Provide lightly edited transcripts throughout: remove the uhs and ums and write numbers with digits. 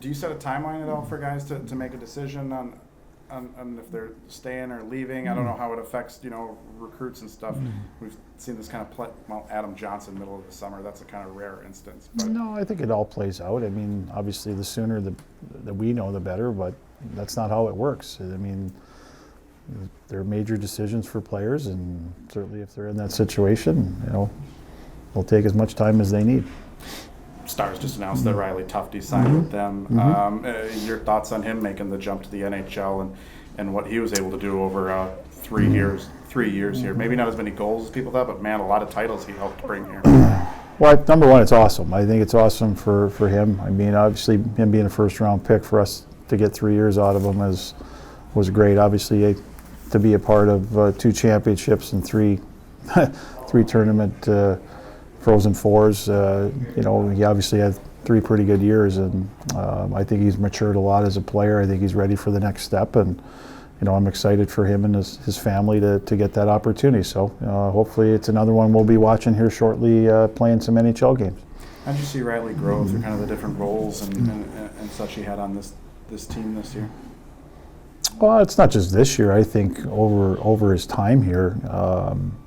Do you set a timeline at all for guys to make a decision on if they're staying or leaving? I don't know how it affects, recruits and stuff. We've seen this kind of Adam Johnson, middle of the summer. That's a kind of rare instance. But no, I think it all plays out. I mean, obviously, the sooner that we know, the better. But that's not how it works. I mean, there are major decisions for players, and certainly if they're in that situation, they'll take as much time as they need. Stars just announced that Riley Tufte signed with them. Your thoughts on him making the jump to the NHL and what he was able to do over 3 years here? Maybe not as many goals as people thought, but man, a lot of titles he helped bring here. Well, number one, it's awesome. I think it's awesome for him. I mean, obviously, him being a first-round pick, for us to get 3 years out of him was great. Obviously, to be a part of 2 championships and three tournament Frozen Fours, he obviously had 3 pretty good years, and I think he's matured a lot as a player. I think he's ready for the next step, and I'm excited for him and his family to get that opportunity. So hopefully it's another one we'll be watching here shortly, playing some NHL games. How did you see Riley grow through kind of the different roles and such he had on this team this year? Well, it's not just this year. I think over his time here,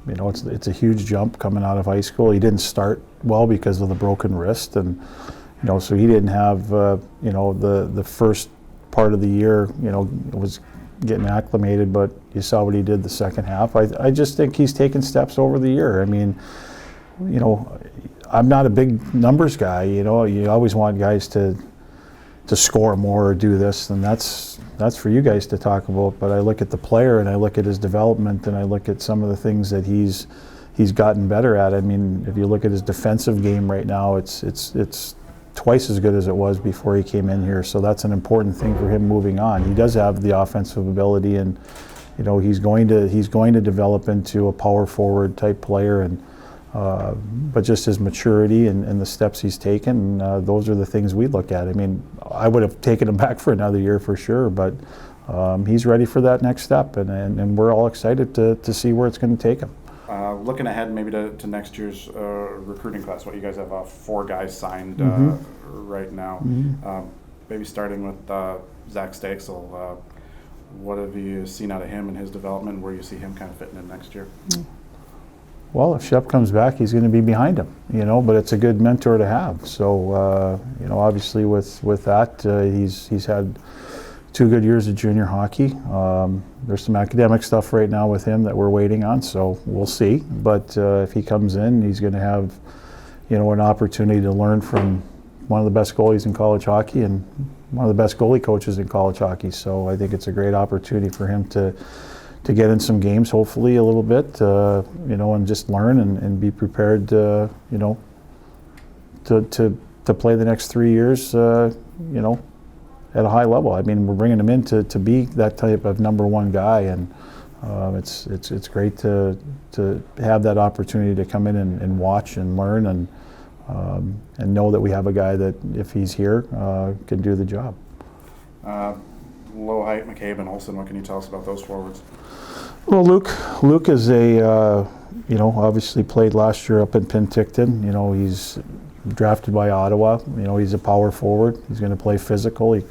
it's a huge jump coming out of high school. He didn't start well because of the broken wrist, and so he didn't have the first part of the year. Was getting acclimated, but you saw what he did the second half. I just think he's taken steps over the year. I mean, I'm not a big numbers guy. You always want guys to score more or do this, and that's for you guys to talk about. But I look at the player, and I look at his development, and I look at some of the things that he's gotten better at. I mean, if you look at his defensive game right now, it's twice as good as it was before he came in here. So that's an important thing for him moving on. He does have the offensive ability, and he's going to develop into a power forward type player, and but just his maturity and the steps he's taken, those are the things we look at. I mean, I would have taken him back for another year for sure, but he's ready for that next step, and we're all excited to see where it's going to take him. Looking ahead maybe to next year's recruiting class, what you guys have 4 guys signed right now. Maybe starting with Zach Stexel. What have you seen out of him and his development? Where you see him kind of fitting in next year? Well, if Shep comes back, he's going to be behind him, but it's a good mentor to have. So, obviously with that, he's had 2 good years of junior hockey. There's some academic stuff right now with him that we're waiting on, so we'll see. But if he comes in, he's going to have, an opportunity to learn from one of the best goalies in college hockey and one of the best goalie coaches in college hockey. So I think it's a great opportunity for him to get in some games, hopefully a little bit, and just learn and be prepared, to play the next 3 years, at a high level. I mean, we're bringing him in to be that type of number 1 guy, and it's great to have that opportunity to come in and watch and learn and know that we have a guy that, if he's here, can do the job. Low height, McCabe and Olsen, what can you tell us about those forwards? Well, Luke is obviously played last year up in Penticton. He's drafted by Ottawa. He's a power forward. He's going to play physical. He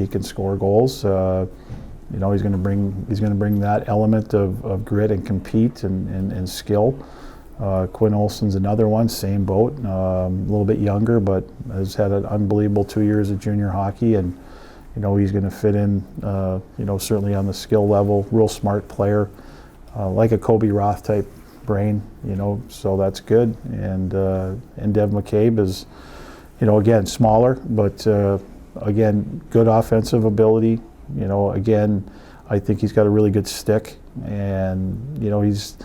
can score goals. He's going to bring that element of grit and compete and skill. Quinn Olsen's another one, same boat. A little bit younger, but has had an unbelievable 2 years of junior hockey, and he's going to fit in. Certainly on the skill level, real smart player, like a Kobe Roth type brain, so that's good. And Dev McCabe is, again, smaller, but again, good offensive ability. Again, I think he's got a really good stick, and he's,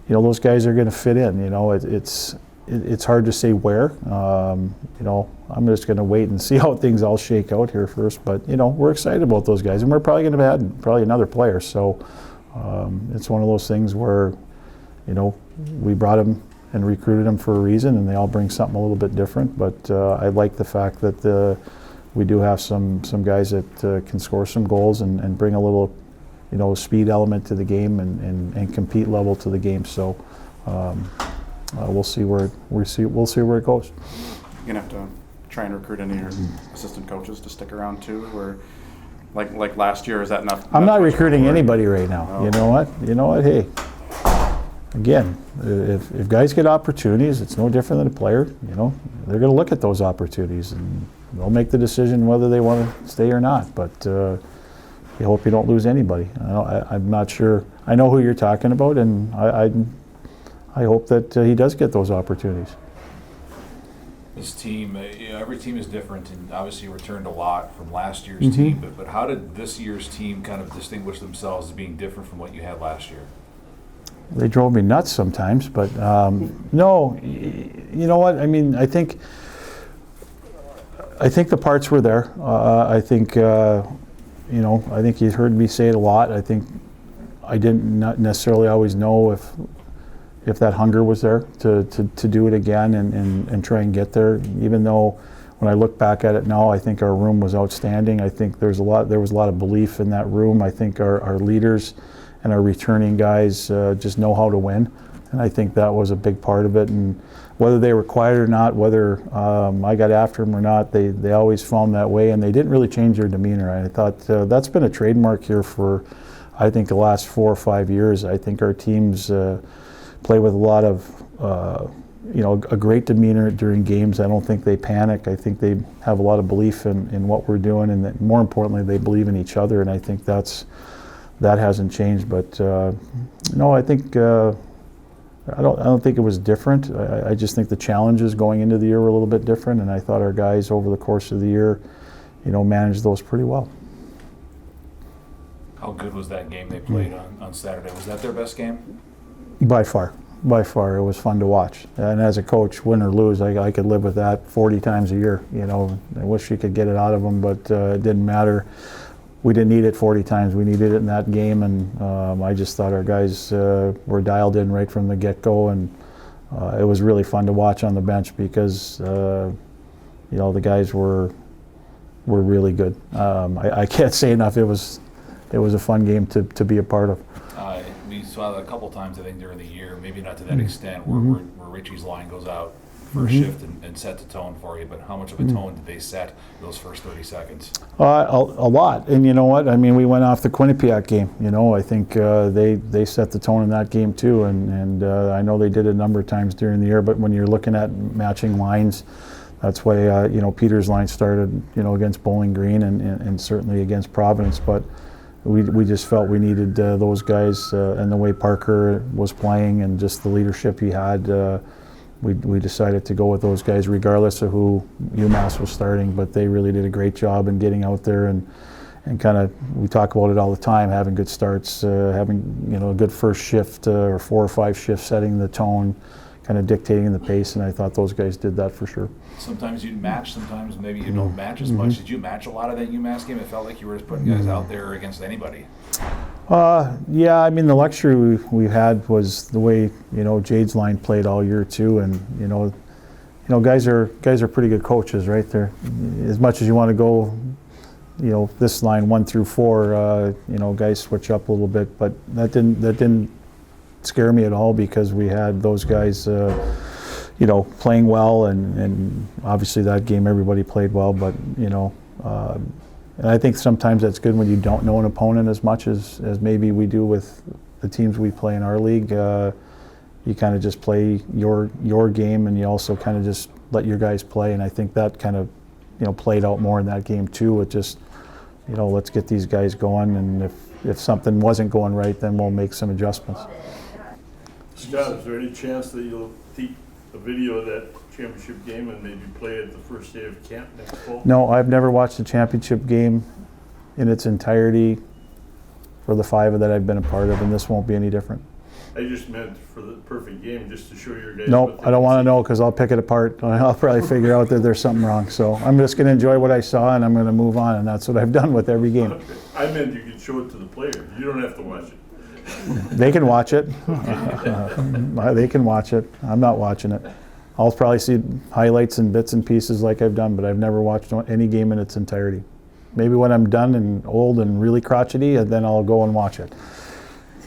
those guys are going to fit in. It's hard to say where. I'm just going to wait and see how things all shake out here first. But we're excited about those guys, and we're probably going to add probably another player. So it's one of those things where we brought him and recruited him for a reason, and they all bring something a little bit different. But I like the fact that we do have some guys that can score some goals and bring a little speed element to the game and compete level to the game. So we'll see where it goes. You're gonna have to try and recruit any of your assistant coaches to stick around too, or like last year? Is that enough? I'm not recruiting anybody right now. Oh. You know what? Hey, again, if guys get opportunities, it's no different than a player. They're going to look at those opportunities and they'll make the decision whether they want to stay or not. But you hope you don't lose anybody. I'm not sure. I know who you're talking about, and I hope that he does get those opportunities. This team, every team is different, and obviously returned a lot from last year's team. But how did this year's team kind of distinguish themselves as being different from what you had last year? They drove me nuts sometimes, but no. You know what? I mean, I think the parts were there. I think I think you heard me say it a lot. I think I didn't not necessarily always know if that hunger was there to do it again and try and get there. Even though when I look back at it now, I think our room was outstanding. I think there was a lot of belief in that room. I think our leaders and our returning guys just know how to win, and I think that was a big part of it. And whether they were quiet or not, whether I got after them or not, they always found that way, and they didn't really change their demeanor. I thought that's been a trademark here for, I think, the last 4 or 5 years. I think our teams play with a lot of, a great demeanor during games. I don't think they panic. I think they have a lot of belief in what we're doing, and that, more importantly, they believe in each other. And I think that hasn't changed. But no, I think I don't think it was different. I just think the challenges going into the year were a little bit different, and I thought our guys over the course of the year, managed those pretty well. How good was that game they played on Saturday? Was that their best game? By far. It was fun to watch. And as a coach, win or lose, I could live with that 40 times a year. I wish we could get it out of them, but it didn't matter. We didn't need it 40 times. We needed it in that game, and I just thought our guys were dialed in right from the get-go, and it was really fun to watch on the bench because the guys were really good. I can't say enough. It was a fun game to be a part of. We saw that a couple times, I think, during the year, maybe not to that extent, where Richie's line goes out for a shift and sets a tone for you, but how much of a tone did they set those first 30 seconds? A lot. And you know what? I mean, we went off the Quinnipiac game. I think they set the tone in that game too, and I know they did it a number of times during the year, but when you're looking at matching lines, that's why Peter's line started against Bowling Green and certainly against Providence, but we just felt we needed those guys and the way Parker was playing and just the leadership he had. We decided to go with those guys regardless of who UMass was starting, but they really did a great job in getting out there and kind of, we talk about it all the time, having good starts, having a good first shift or 4 or 5 shifts, setting the tone, kind of dictating the pace, and I thought those guys did that for sure. Sometimes you'd match, sometimes maybe you don't match as much. Did you match a lot of that UMass game? It felt like you were just putting guys out there against anybody. Yeah, I mean, the luxury we had was the way Jade's line played all year too, and guys are pretty good coaches, right? They're, as much as you want to go, this line 1 through 4, guys switch up a little bit, but that didn't scare me at all because we had those guys, playing well, and obviously that game everybody played well, but and I think sometimes that's good when you don't know an opponent as much as maybe we do with the teams we play in our league. You kind of just play your game, and you also kind of just let your guys play, and I think that kind of played out more in that game too. It just let's get these guys going, and if something wasn't going right, then we'll make some adjustments. Scott, is there any chance that you'll take a video of that championship game and maybe play it the first day of camp next fall? No, I've never watched a championship game in its entirety for the 5 that I've been a part of, and this won't be any different. I just meant for the perfect game, just to show your guys. No, I don't want to know because I'll pick it apart. I'll probably figure out that there's something wrong. So I'm just going to enjoy what I saw, and I'm going to move on, and that's what I've done with every game. Okay. I meant you could show it to the players. You don't have to watch it. They can watch it. They can watch it. I'm not watching it. I'll probably see highlights and bits and pieces like I've done, but I've never watched any game in its entirety. Maybe when I'm done and old and really crotchety, and then I'll go and watch it.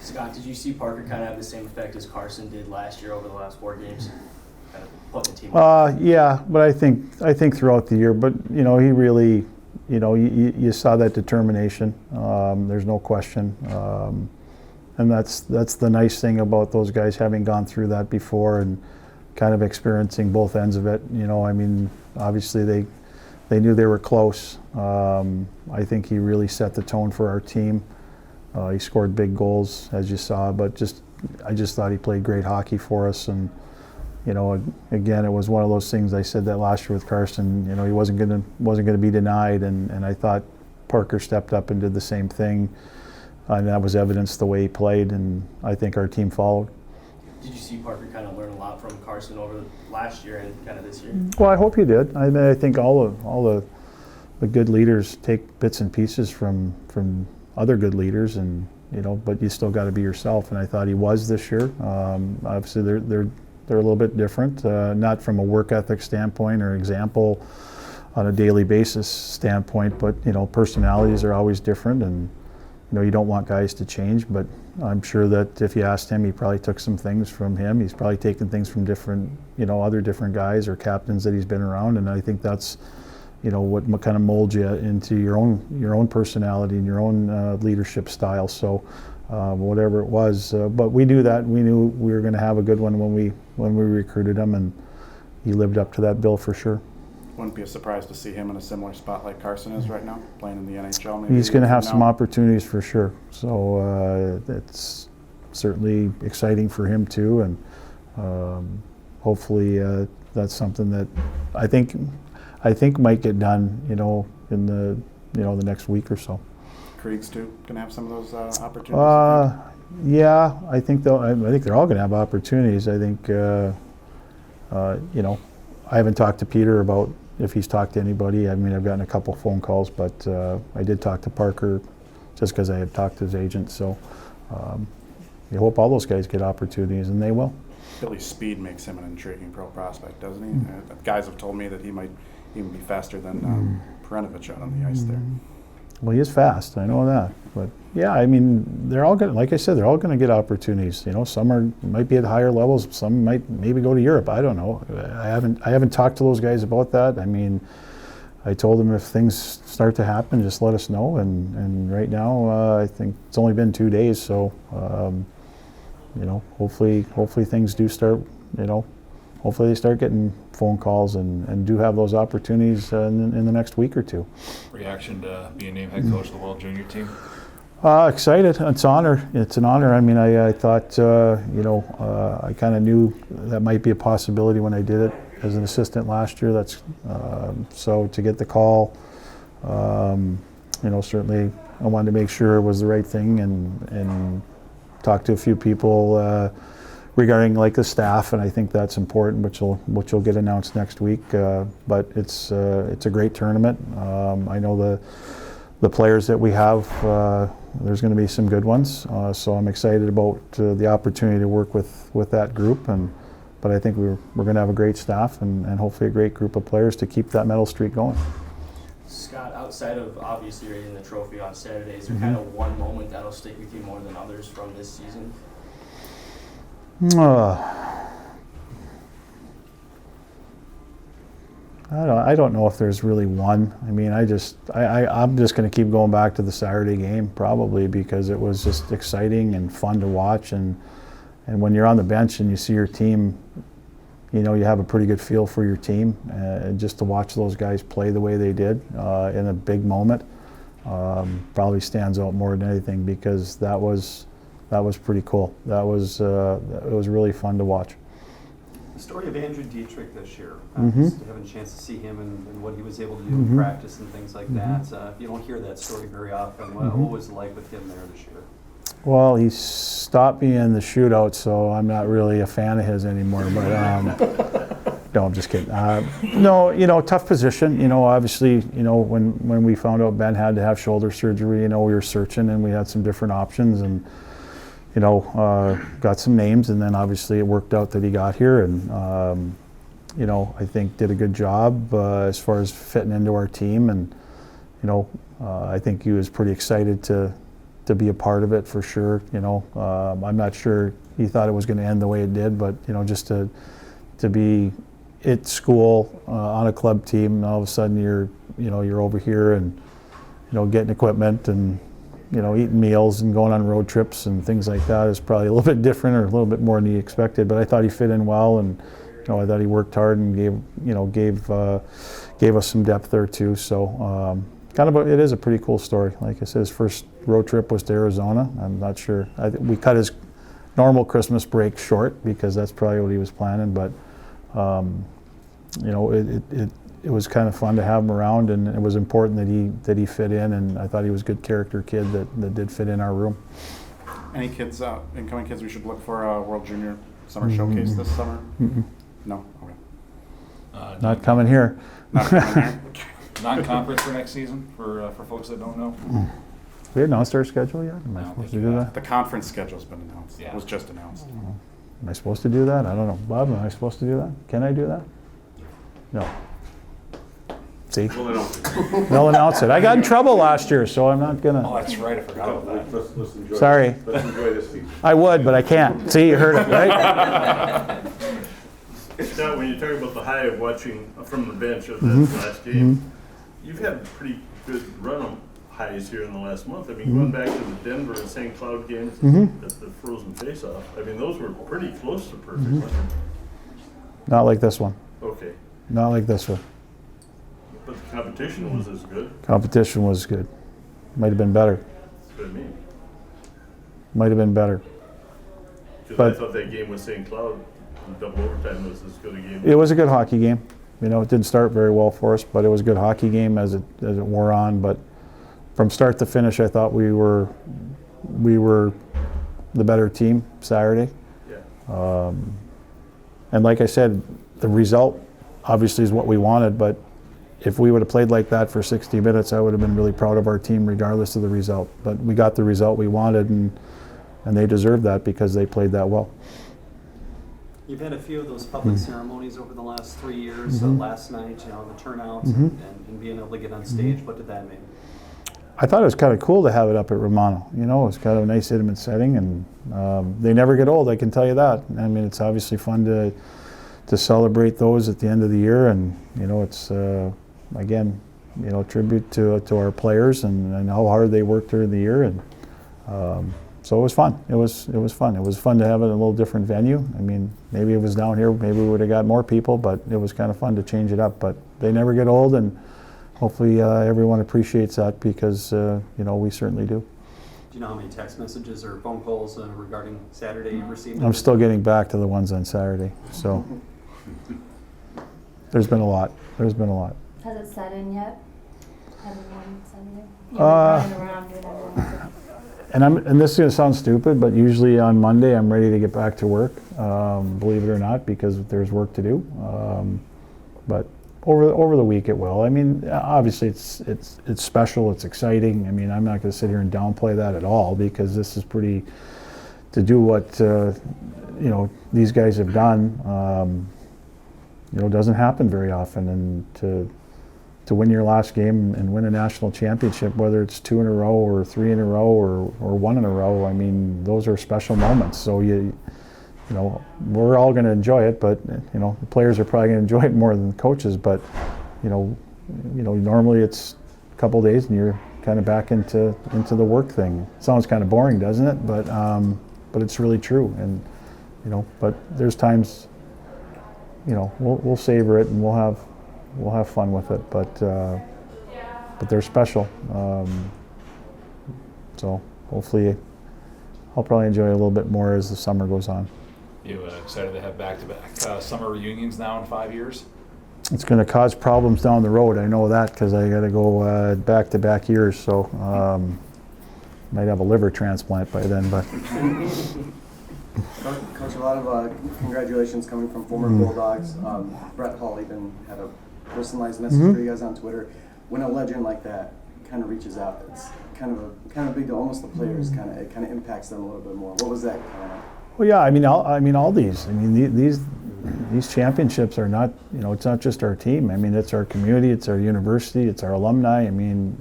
Scott, did you see Parker kind of have the same effect as Carson did last year over the last 4 games? kind of putting the team on? Yeah, but I think throughout the year, but he really, you saw that determination. There's no question, and that's the nice thing about those guys having gone through that before and kind of experiencing both ends of it. I mean, obviously they knew they were close. I think he really set the tone for our team. He scored big goals, as you saw, but I just thought he played great hockey for us. And again, it was one of those things. I said that last year with Carson. He wasn't gonna be denied, and I thought Parker stepped up and did the same thing, and that was evidenced the way he played. And I think our team followed. Did you see Parker kind of learn a lot from Carson over last year and kind of this year? Well, I hope he did. I mean, I think all the good leaders take bits and pieces from other good leaders, and but you still got to be yourself. And I thought he was this year. Obviously, they're a little bit different, not from a work ethic standpoint or example on a daily basis standpoint, but personalities are always different, and you don't want guys to change. But I'm sure that if you asked him, he probably took some things from him. He's probably taken things from different, other different guys or captains that he's been around, and I think that's what kind of molds you into your own personality and your own leadership style. So whatever it was, but we knew that. We knew we were going to have a good one when we recruited him, and he lived up to that bill for sure. Wouldn't be a surprise to see him in a similar spot like Carson is right now, playing in the NHL. Maybe he's going to have some opportunities for sure. So it's certainly exciting for him too, and hopefully that's something that I think might get done, in the next week or so. Kriegs too gonna have some of those opportunities. Yeah, I think they're all gonna have opportunities. I think I haven't talked to Peter about if he's talked to anybody. I mean, I've gotten a couple phone calls, but I did talk to Parker just because I had talked to his agent. So I hope all those guys get opportunities, and they will. Billy's speed makes him an intriguing pro prospect, doesn't he? Guys have told me that he might even be faster than Perenovich out on the ice there. Well, he is fast. I know that. But yeah, I mean, they're all going. Like I said, they're all going to get opportunities. Some might be at higher levels. Some might maybe go to Europe. I don't know. I haven't talked to those guys about that. I mean, I told them if things start to happen, just let us know. And right now, I think it's only been 2 days, so hopefully things do start. Hopefully they start getting phone calls and do have those opportunities in the next week or two. Reaction to being named head coach of the World Junior team? Excited. It's an honor. I mean, I thought, I kind of knew that might be a possibility when I did it as an assistant last year. That's so to get the call, certainly I wanted to make sure it was the right thing and talk to a few people regarding like the staff, and I think that's important, which will get announced next week. But it's a great tournament. I know the players that we have. There's going to be some good ones, so I'm excited about the opportunity to work with that group. But I think we're going to have a great staff and hopefully a great group of players to keep that medal streak going. Scott, outside of obviously raising the trophy on Saturday, is there kind of one moment that'll stick with you more than others from this season? I don't know if there's really one. I mean, I'm just going to keep going back to the Saturday game probably because it was just exciting and fun to watch, and when you're on the bench and you see your team, you have a pretty good feel for your team, and just to watch those guys play the way they did in a big moment probably stands out more than anything because that was pretty cool. It was really fun to watch. The story of Andrew Dietrich this year, just having a chance to see him and what he was able to do in practice and things like that. You don't hear that story very often. What was it like with him there this year? Well, he stopped me in the shootout, so I'm not really a fan of his anymore. But no, I'm just kidding. No, tough position. Obviously, when we found out Ben had to have shoulder surgery, we were searching and we had some different options and. Got some names, and then obviously it worked out that he got here, and I think did a good job as far as fitting into our team, and I think he was pretty excited to be a part of it for sure. I'm not sure he thought it was going to end the way it did, but just to to be at school on a club team, and all of a sudden you're over here and getting equipment and eating meals and going on road trips and things like that is probably a little bit different or a little bit more than he expected. But I thought he fit in well, and I thought he worked hard and gave us some depth there too. So it is a pretty cool story. Like I said, his first road trip was to Arizona. I'm not sure. We cut his normal Christmas break short because that's probably what he was planning. But it was kind of fun to have him around, and it was important that he fit in. And I thought he was a good character kid that did fit in our room. Any kids, incoming kids, we should look for a World Junior Summer Showcase this summer? Mm-mm. No. Okay. Not coming here. Not coming there. Non-conference for next season for folks that don't know. We announced our schedule yet? Am I No, supposed to do that? The conference schedule's been announced. Yeah. It was just announced. Am I supposed to do that? I don't know. Bob, am I supposed to do that? Can I do that? No. See? They'll announce it. I got in trouble last year, so I'm not Oh, gonna. that's right. I forgot about that. Let's enjoy Sorry. Let's enjoy this season. I would, but I can't. See, you heard it, right? Scott, when you talk about the high of watching from the bench of that last game, you've had a pretty good run of highs here in the last month. I mean, going back to the Denver and St. Cloud games, the frozen face-off, I mean, those were pretty close to perfect, weren't Not like this one. they? Okay. Not like this one. But the competition was as good. Competition was good. Might have been better. That's what I mean. Might have been better. Because But- I thought that game with St. Cloud, double overtime, was as good a game. It was a good hockey game. It didn't start very well for us, but it was a good hockey game as it wore on. But from start to finish, I thought we were the better team Saturday. Yeah. And like I said, the result obviously is what we wanted, but if we would have played like that for 60 minutes, I would have been really proud of our team regardless of the result. But we got the result we wanted, and they deserved that because they played that well. You've had a few of those public ceremonies over the last 3 years. Last night, the turnout and being able to get on stage. What did that mean? I thought it was kind of cool to have it up at Romano. It was kind of a nice intimate setting, and they never get old, I can tell you that. I mean, it's obviously fun to celebrate those at the end of the year, and it's again, tribute to our players and how hard they worked during the year, and so it was fun. It was fun. It was fun to have it in a little different venue. I mean, maybe it was down here, maybe we would have got more people, but it was kind of fun to change it up. But they never get old, and hopefully everyone appreciates that because we certainly do. Do you know how many text messages or phone calls regarding Saturday you received? I'm still getting back to the ones on Saturday, so there's been a lot. There's been a lot. Has it set in yet? Everyone set in? Uh, Running around doing everything. And this is going to sound stupid, but usually on Monday I'm ready to get back to work, believe it or not, because there's work to do. But over the week it will. I mean, obviously it's special, it's exciting. I mean, I'm not going to sit here and downplay that at all because this is pretty, to do what these guys have done, doesn't happen very often, and to win your last game and win a national championship, whether it's 2 in a row or 3 in a row or 1 in a row, I mean, those are special moments. So we're all going to enjoy it, but the players are probably going to enjoy it more than the coaches. But normally it's a couple of days and you're kind of back into the work thing. It sounds kind of boring, doesn't it? But it's really true. And but there's times we'll savor it and we'll have fun with it. But they're special. So hopefully I'll probably enjoy it a little bit more as the summer goes on. You excited to have back-to-back summer reunions now in 5 years? It's going to cause problems down the road. I know that because I got to go back-to-back years. So might have a liver transplant by then. But Coach, a lot of congratulations coming from former Bulldogs. Brett Hall even had a personalized message for you guys on Twitter. When a legend like that kind of reaches out, it's kind of big to almost the players. It kind of impacts them a little bit more. What was that kind of? well, yeah, I mean, all these. I mean, these championships are not. It's not just our team. I mean, it's our community. It's our university. It's our alumni. I mean,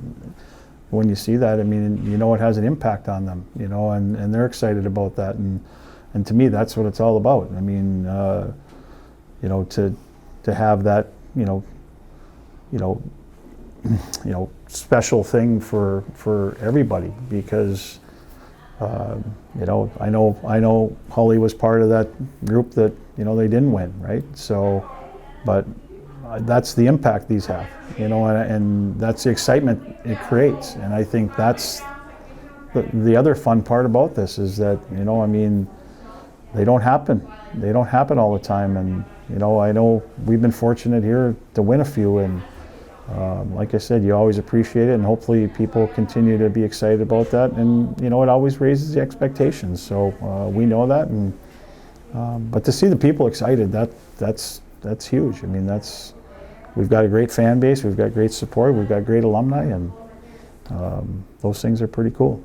when you see that, I mean, it has an impact on them. And they're excited about that. And to me, that's what it's all about. I mean, you know, to have that, special thing for everybody, because I know Holly was part of that group that they didn't win, right? So, but that's the impact these have, and that's the excitement it creates, and I think that's the other fun part about this is that they don't happen all the time, and I know we've been fortunate here to win a few, and like I said, you always appreciate it, and hopefully people continue to be excited about that, and it always raises the expectations. So we know that, and but to see the people excited, that's huge. I mean, we've got a great fan base, we've got great support, we've got great alumni, and those things are pretty cool.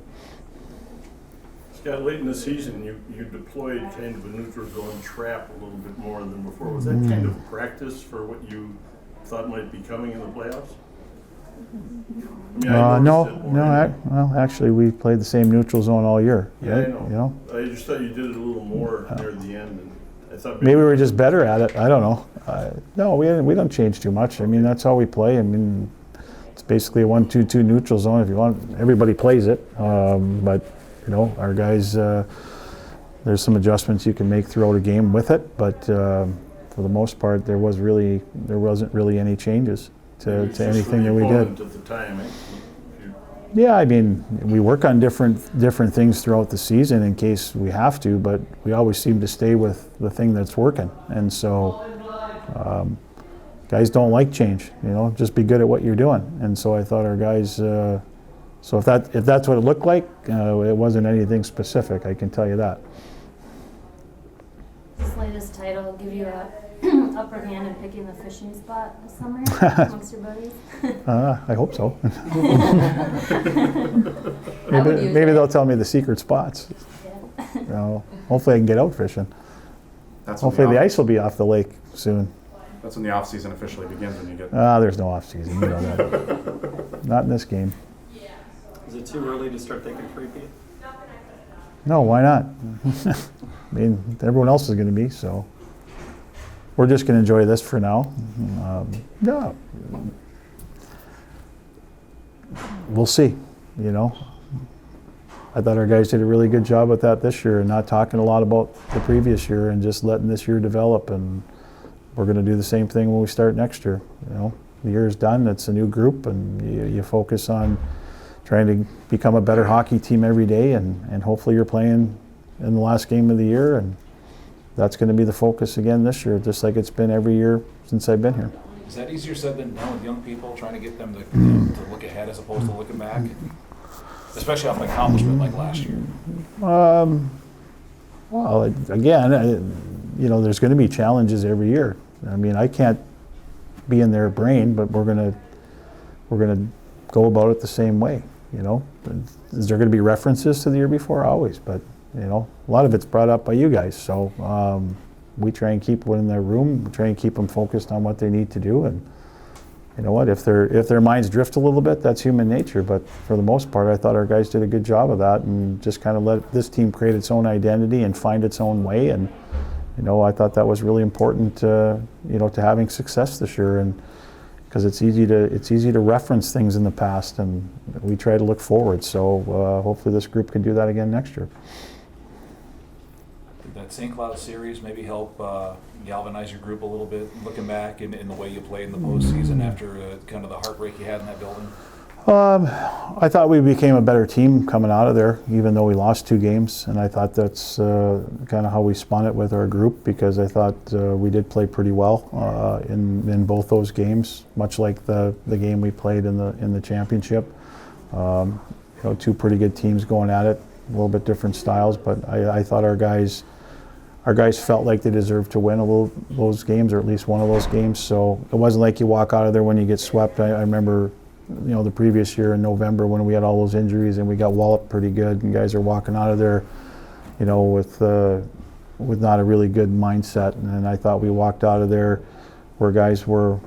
Scott, late in the season, you deployed kind of a neutral zone trap a little bit more than before. Was that kind of practice for what you thought might be coming in the playoffs? Well, actually, we played the same neutral zone all year. Yeah, right? I know. I just thought you did it a little more near the end, and I thought maybe we were just better at it. I don't know. No, we don't change too much. I mean, that's how we play. I mean, it's basically a 1-2-2 neutral zone. If you want, everybody plays it. But our guys, there's some adjustments you can make throughout a game with it. But for the most part, there wasn't really any changes to anything that we did. At the time, Yeah, I mean, we work on different things throughout the season in case we have to, but we always seem to stay with the thing that's working. And so guys don't like change, just be good at what you're doing. And so I thought our guys, so if that's what it looked like, it wasn't anything specific, I can tell you that. This latest title give you a upper hand in picking the fishing spot this summer amongst your buddies? I hope so. I would use maybe it. they'll tell me the secret spots. Yeah. Hopefully I can get out fishing. Hopefully the ice will be off the lake soon. That's when the off season officially begins, when you get. There's no off season, you know that. Not in this game. Is it too early to start thinking three-peat? No, why not? I mean, everyone else is going to be, so we're just going to enjoy this for now. No, we'll see. I thought our guys did a really good job with that this year, and not talking a lot about the previous year and just letting this year develop. And we're going to do the same thing when we start next year. The year's done. It's a new group, and you focus on trying to become a better hockey team every day, and hopefully you're playing in the last game of the year, and that's going to be the focus again this year, just like it's been every year since I've been here. Is that easier said than done with young people, trying to get them to look ahead as opposed to looking back? Especially off an accomplishment like last year. Well, again, there's going to be challenges every year. I mean, I can't be in their brain, but we're going to go about it the same way. Is there going to be references to the year before? Always, but a lot of it's brought up by you guys. So we try and keep one in their room. We try and keep them focused on what they need to do. And you know what? If their minds drift a little bit, that's human nature. But for the most part, I thought our guys did a good job of that, and just kind of let this team create its own identity and find its own way. And I thought that was really important to having success this year. And because it's easy to reference things in the past, and we try to look forward. So hopefully this group can do that again next year. Did that St. Cloud series maybe help galvanize your group a little bit, looking back in the way you played in the postseason after kind of the heartbreak you had in that building? I thought we became a better team coming out of there, even though we lost 2 games, and I thought that's kind of how we spun it with our group, because I thought we did play pretty well in both those games, much like the game we played in the championship. 2 pretty good teams going at it, a little bit different styles, but I thought our guys felt like they deserved to win those games, or at least one of those games. So it wasn't like you walk out of there when you get swept. I remember the previous year in November when we had all those injuries and we got walloped pretty good, and guys are walking out of there, with not a really good mindset. And I thought we walked out of there where guys were,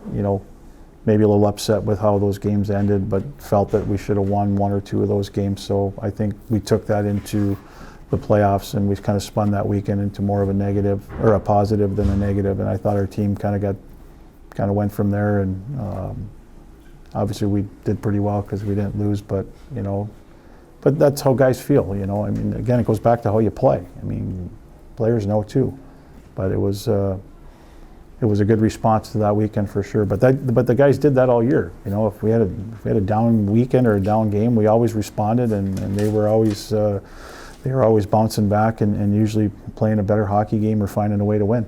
maybe a little upset with how those games ended, but felt that we should have won 1 or 2 of those games. So I think we took that into the playoffs, and we kind of spun that weekend into more of a negative or a positive than a negative. And I thought our team kind of went from there, and obviously we did pretty well because we didn't lose. But but that's how guys feel. I mean, again, it goes back to how you play. I mean, players know too. But it was a good response to that weekend for sure. But the guys did that all year. If we had a down weekend or a down game, we always responded, and they were always bouncing back and usually playing a better hockey game or finding a way to win.